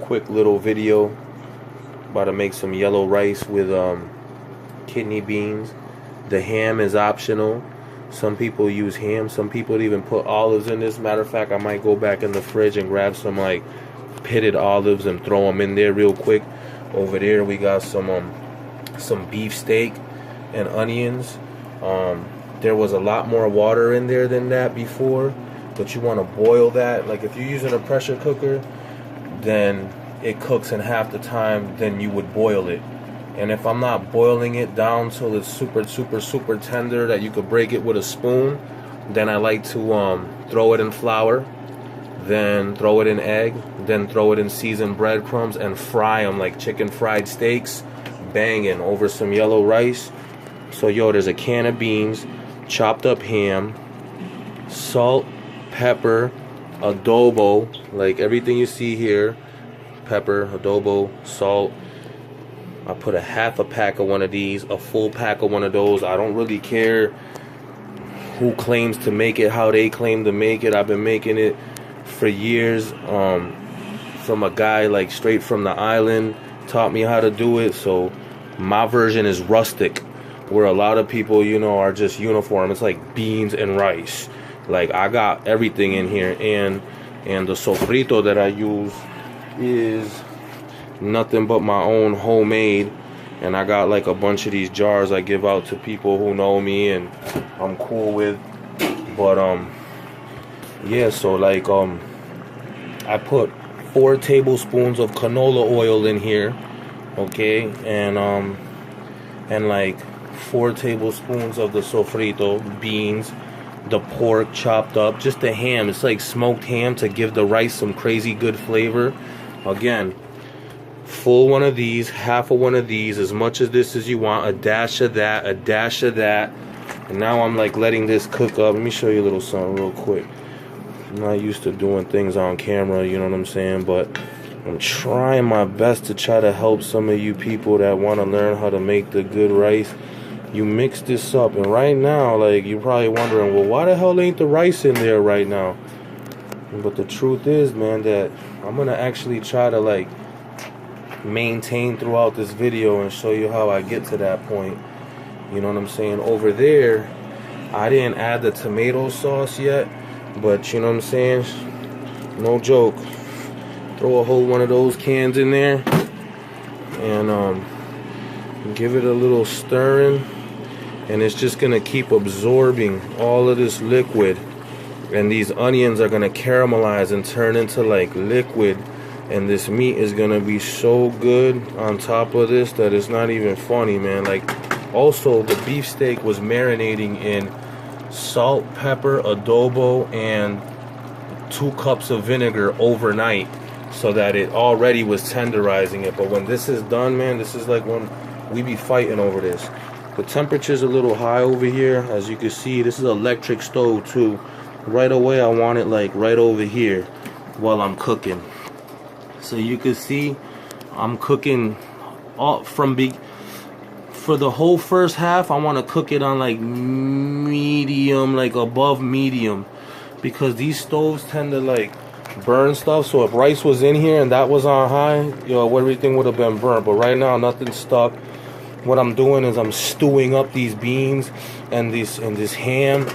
quick little video. About to make some yellow rice with kidney beans. The ham is optional. Some people use ham. Some people even put olives in this. Matter of fact, I might go back in the fridge and grab some like pitted olives and throw them in there real quick. Over there we got some beef steak and onions. There was a lot more water in there than that before, but you want to boil that. Like if you're using a pressure cooker, then it cooks in half the time than you would boil it. And if I'm not boiling it down till it's super tender that you could break it with a spoon, then I like to throw it in flour, then throw it in egg, then throw it in seasoned breadcrumbs and fry them like chicken fried steaks, banging over some yellow rice. So yo, there's a can of beans, chopped up ham, salt, pepper, adobo, like everything you see here, pepper, adobo, salt. I put a half a pack of one of these, a full pack of one of those. I don't really care who claims to make it, how they claim to make it. I've been making it for years from a guy like straight from the island, taught me how to do it. So my version is rustic, where a lot of people, you know, are just uniform. It's like beans and rice. Like I got everything in here, and the sofrito that I use is nothing but my own homemade, and I got like a bunch of these jars I give out to people who know me and I'm cool with. But yeah, so like I put 4 tablespoons of canola oil in here, okay, and like 4 tablespoons of the sofrito, beans, the pork chopped up, just the ham. It's like smoked ham to give the rice some crazy good flavor. Again, full one of these, half of one of these, as much of this as you want, a dash of that, a dash of that. And now I'm like letting this cook up. Let me show you a little something real quick. I'm not used to doing things on camera, you know what I'm saying, but I'm trying my best to try to help some of you people that want to learn how to make the good rice. You mix this up, and right now, like, you're probably wondering, well, why the hell ain't the rice in there right now? But the truth is, man, that I'm gonna actually try to like maintain throughout this video and show you how I get to that point. You know what I'm saying? Over there, I didn't add the tomato sauce yet, but you know what I'm saying? No joke. Throw a whole one of those cans in there and give it a little stirring, and it's just gonna keep absorbing all of this liquid, and these onions are gonna caramelize and turn into like liquid, and this meat is gonna be so good on top of this that it's not even funny, man. Like, also the beef steak was marinating in salt, pepper, adobo, and 2 cups of vinegar overnight, so that it already was tenderizing it. But when this is done, man, this is like when we be fighting over this. The temperature's a little high over here, as you can see. This is an electric stove too. Right away I want it like right over here while I'm cooking. So you can see I'm cooking all for the whole first half. I want to cook it on like medium, like above medium, because these stoves tend to like burn stuff. So if rice was in here and that was on high, yo, everything would have been burnt. But right now nothing's stuck. What I'm doing is I'm stewing up these beans and this ham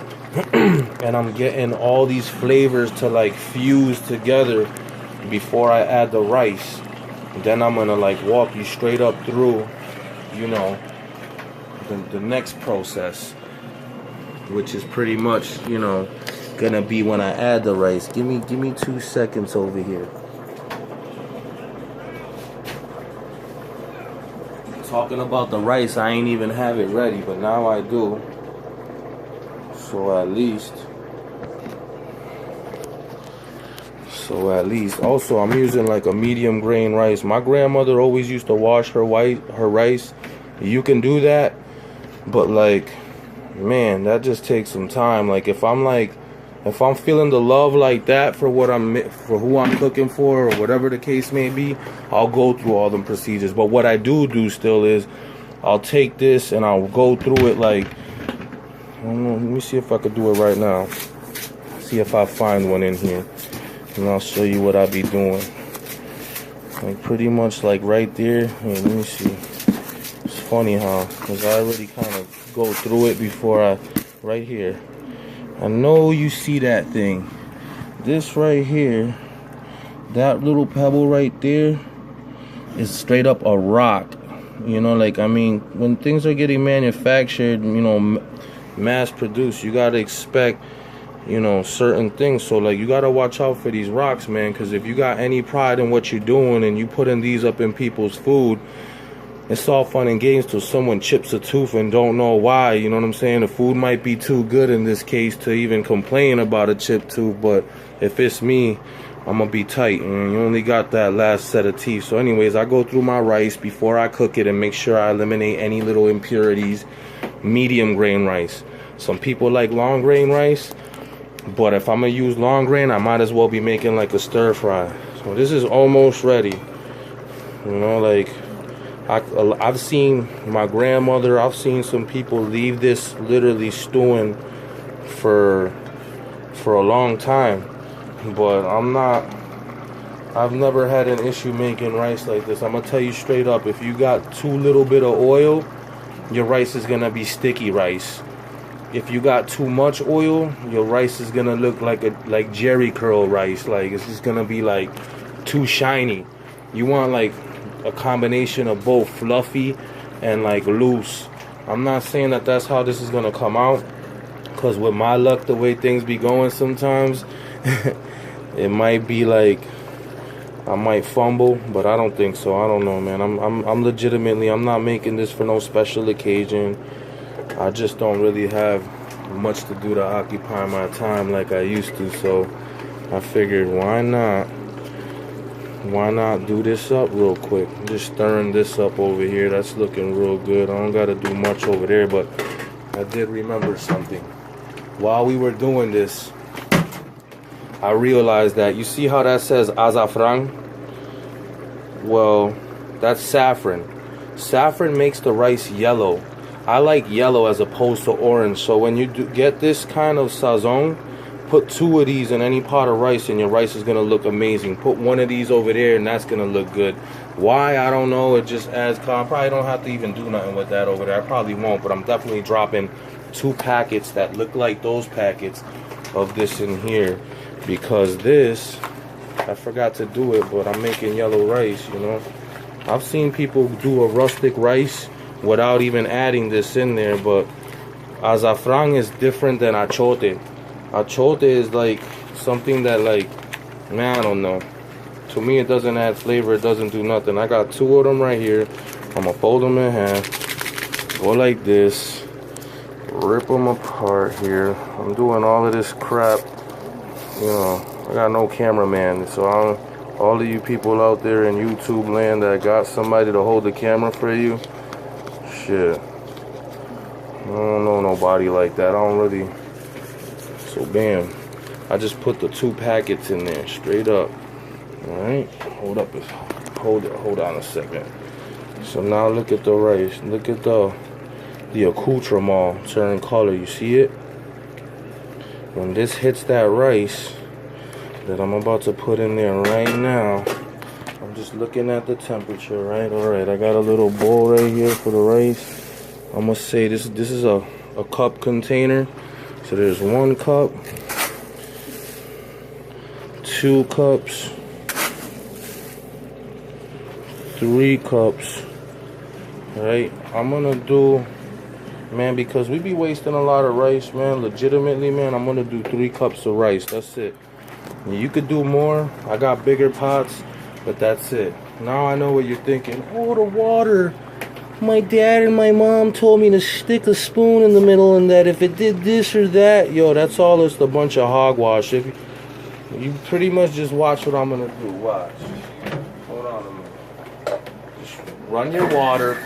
and I'm getting all these flavors to like fuse together before I add the rice. Then I'm gonna like walk you straight up through, you know, the next process, which is pretty much, you know, gonna be when I add the rice. Give me 2 seconds over here. Talking about the rice, I ain't even have it ready, but now I do. So at least. Also, I'm using like a medium grain rice. My grandmother always used to wash her rice. You can do that, but like, man, that just takes some time. Like if I'm feeling the love like that for who I'm cooking for, or whatever the case may be, I'll go through all them procedures. But what I do still is I'll take this and I'll go through it like, I don't know, let me see if I could do it right now. See if I find one in here, and I'll show you what I be doing. Like pretty much like right there. Hey, let me see. It's funny how, because I already kind of go through it before I, right here. I know you see that thing. This right here, that little pebble right there is straight up a rock. You know, like, I mean, when things are getting manufactured, you know, mass produced, you gotta expect, you know, certain things. So like, you gotta watch out for these rocks, man, because if you got any pride in what you're doing and you putting these up in people's food, it's all fun and games till someone chips a tooth and don't know why. You know what I'm saying? The food might be too good in this case to even complain about a chipped tooth, but if it's me, I'm gonna be tight, and you only got that last set of teeth. So anyways, I go through my rice before I cook it and make sure I eliminate any little impurities. Medium grain rice. Some people like long grain rice, but if I'm gonna use long grain, I might as well be making like a stir fry. So this is almost ready. You know, like, I've seen my grandmother, I've seen some people leave this literally stewing for a long time. But I've never had an issue making rice like this. I'm gonna tell you straight up, if you got too little bit of oil, your rice is gonna be sticky rice. If you got too much oil, your rice is gonna look like Jerry curl rice. Like, it's just gonna be like too shiny. You want like a combination of both fluffy and like loose. I'm not saying that that's how this is gonna come out, because with my luck, the way things be going sometimes, it might be like I might fumble, but I don't think so. I don't know, man. I'm legitimately, I'm not making this for no special occasion. I just don't really have much to do to occupy my time like I used to, so I figured why not do this up real quick. Just stirring this up over here. That's looking real good. I don't gotta do much over there, but I did remember something. While we were doing this, I realized that, you see how that says azafran? Well, that's saffron. Saffron makes the rice yellow. I like yellow as opposed to orange. So when you get this kind of sazon, put 2 of these in any pot of rice and your rice is going to look amazing. Put 1 of these over there and that's going to look good. Why? I don't know. It just adds color. I probably don't have to even do nothing with that over there. I probably won't, but I'm definitely dropping 2 packets that look like those packets of this in here. Because this, I forgot to do it, but I'm making yellow rice, you know. I've seen people do a rustic rice without even adding this in there, but azafran is different than achote. Achote is like something that, like, man, I don't know. To me, it doesn't add flavor. It doesn't do nothing. I got 2 of them right here. I'm going to fold them in half. Go like this. Rip them apart here. I'm doing all of this crap. You know, I got no cameraman, so all of you people out there in YouTube land that got somebody to hold the camera for you, shit, I don't know nobody like that. I don't really. So bam, I just put the 2 packets in there straight up. All right, hold on a second. So now look at the rice. Look at the accoutrement turn color. You see it? When this hits that rice that I'm about to put in there right now, I'm just looking at the temperature, right? All right, I got a little bowl right here for the rice. I'm gonna say this is a cup container. So there's 1 cup, 2 cups, 3 cups. All right, I'm gonna do, man, because we be wasting a lot of rice, man. Legitimately, man, I'm gonna do 3 cups of rice. That's it. You could do more. I got bigger pots, but that's it. Now I know what you're thinking. Oh, the water. My dad and my mom told me to stick a spoon in the middle and that if it did this or that, yo, that's all just a bunch of hogwash. If you pretty much just watch what I'm gonna do. Watch. Hold on a minute. Just run your water.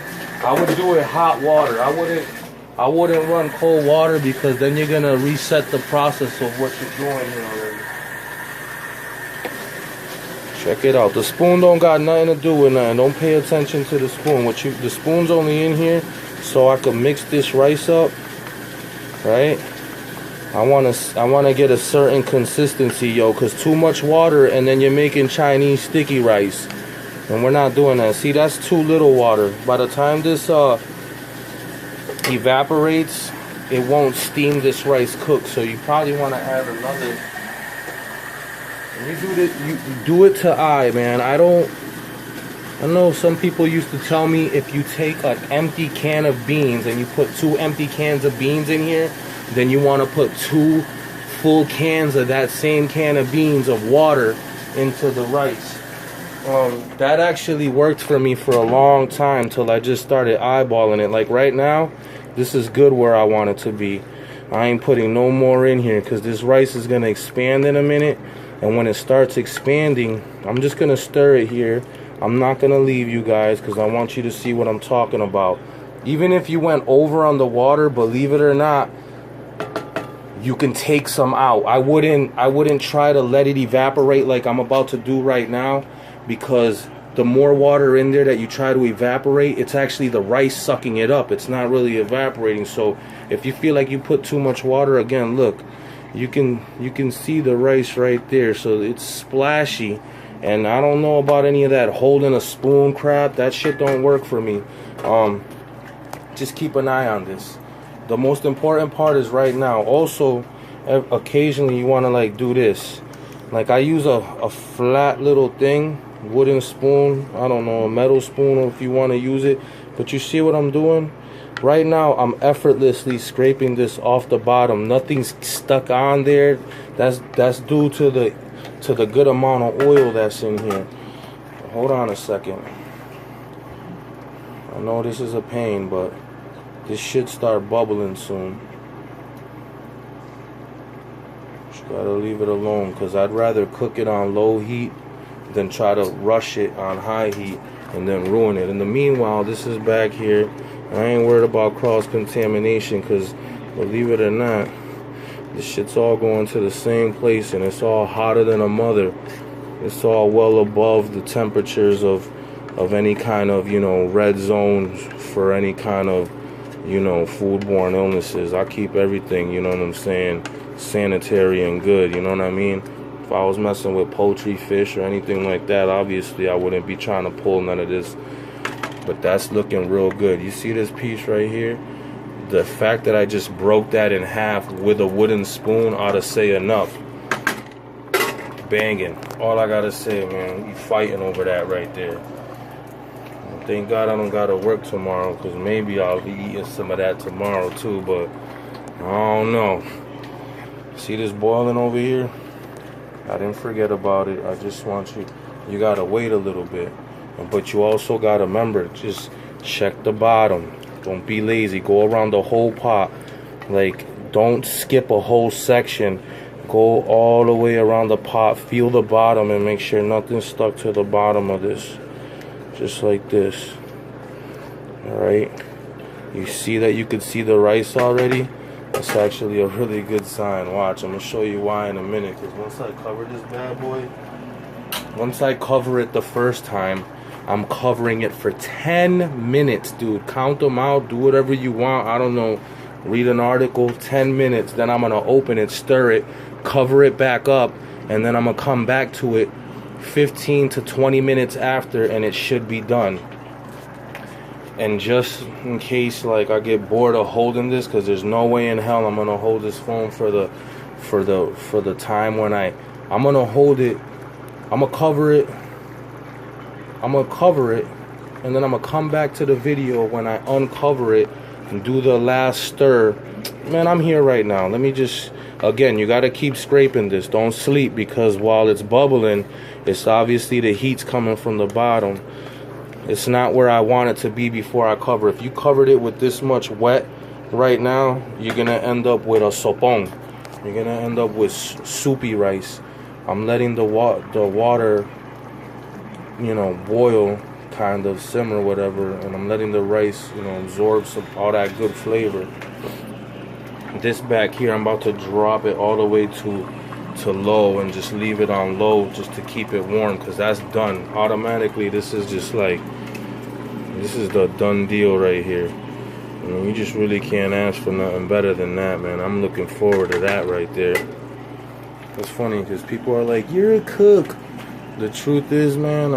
I would do it hot water. I wouldn't run cold water, because then you're gonna reset the process of what you're doing here already. Check it out. The spoon don't got nothing to do with nothing. Don't pay attention to the spoon. The spoon's only in here so I can mix this rice up, right? I wanna get a certain consistency, yo, cause too much water and then you're making Chinese sticky rice. And we're not doing that. See, that's too little water. By the time this evaporates, it won't steam this rice cook. So you probably want to add another. And you do it to eye, man. I know some people used to tell me if you take an empty can of beans and you put 2 empty cans of beans in here, then you want to put 2 full cans of that same can of beans of water into the rice. That actually worked for me for a long time till I just started eyeballing it. Like right now, this is good where I want it to be. I ain't putting no more in here because this rice is going to expand in a minute. And when it starts expanding, I'm just going to stir it here. I'm not going to leave you guys because I want you to see what I'm talking about. Even if you went over on the water, believe it or not, you can take some out. I wouldn't try to let it evaporate like I'm about to do right now, because the more water in there that you try to evaporate, it's actually the rice sucking it up. It's not really evaporating. So if you feel like you put too much water, again, look, you can see the rice right there. So it's splashy. And I don't know about any of that holding a spoon crap. That shit don't work for me. Just keep an eye on this. The most important part is right now. Also, occasionally you want to like do this. Like I use a flat little thing, wooden spoon. I don't know, a metal spoon if you want to use it. But you see what I'm doing? Right now I'm effortlessly scraping this off the bottom. Nothing's stuck on there. That's due to the good amount of oil that's in here. Hold on a second. I know this is a pain, but this should start bubbling soon. Just gotta leave it alone, because I'd rather cook it on low heat than try to rush it on high heat and then ruin it. In the meanwhile, this is back here. I ain't worried about cross-contamination, because believe it or not, this shit's all going to the same place, and it's all hotter than a mother. It's all well above the temperatures of any kind of, you know, red zones for any kind of, you know, foodborne illnesses. I keep everything, you know what I'm saying, sanitary and good, you know what I mean? If I was messing with poultry, fish, or anything like that, obviously I wouldn't be trying to pull none of this. But that's looking real good. You see this piece right here? The fact that I just broke that in half with a wooden spoon ought to say enough. Banging. All I gotta say, man, you fighting over that right there. Thank God I don't gotta work tomorrow, because maybe I'll be eating some of that tomorrow too, but I don't know. See this boiling over here? I didn't forget about it. I just want you gotta wait a little bit. But you also gotta remember, just check the bottom. Don't be lazy. Go around the whole pot. Like, don't skip a whole section. Go all the way around the pot. Feel the bottom and make sure nothing's stuck to the bottom of this. Just like this. Alright. You see that you could see the rice already? That's actually a really good sign. Watch, I'm going to show you why in a minute. Because once I cover this bad boy, once I cover it the first time, I'm covering it for 10 minutes, dude. Count them out. Do whatever you want. I don't know. Read an article. 10 minutes. Then I'm going to open it, stir it, cover it back up, and then I'm going to come back to it 15 to 20 minutes after, and it should be done. And just in case, like, I get bored of holding this, because there's no way in hell I'm going to hold this phone for the time when I'm going to hold it. I'm going to cover it. I'm going to cover it, and then I'm going to come back to the video when I uncover it and do the last stir. Man, I'm here right now. Let me just, again, you got to keep scraping this. Don't sleep, because while it's bubbling, it's obviously the heat's coming from the bottom. It's not where I want it to be before I cover. If you covered it with this much wet right now, you're going to end up with a sopong. You're going to end up with soupy rice. I'm letting the water, you know, boil, kind of simmer, whatever, and I'm letting the rice, you know, absorb all that good flavor. This back here, I'm about to drop it all the way to low and just leave it on low just to keep it warm, because that's done automatically. This is just like, this is the done deal right here. I mean, you just really can't ask for nothing better than that, man. I'm looking forward to that right there. It's funny because people are like, you're a cook. The truth is, man,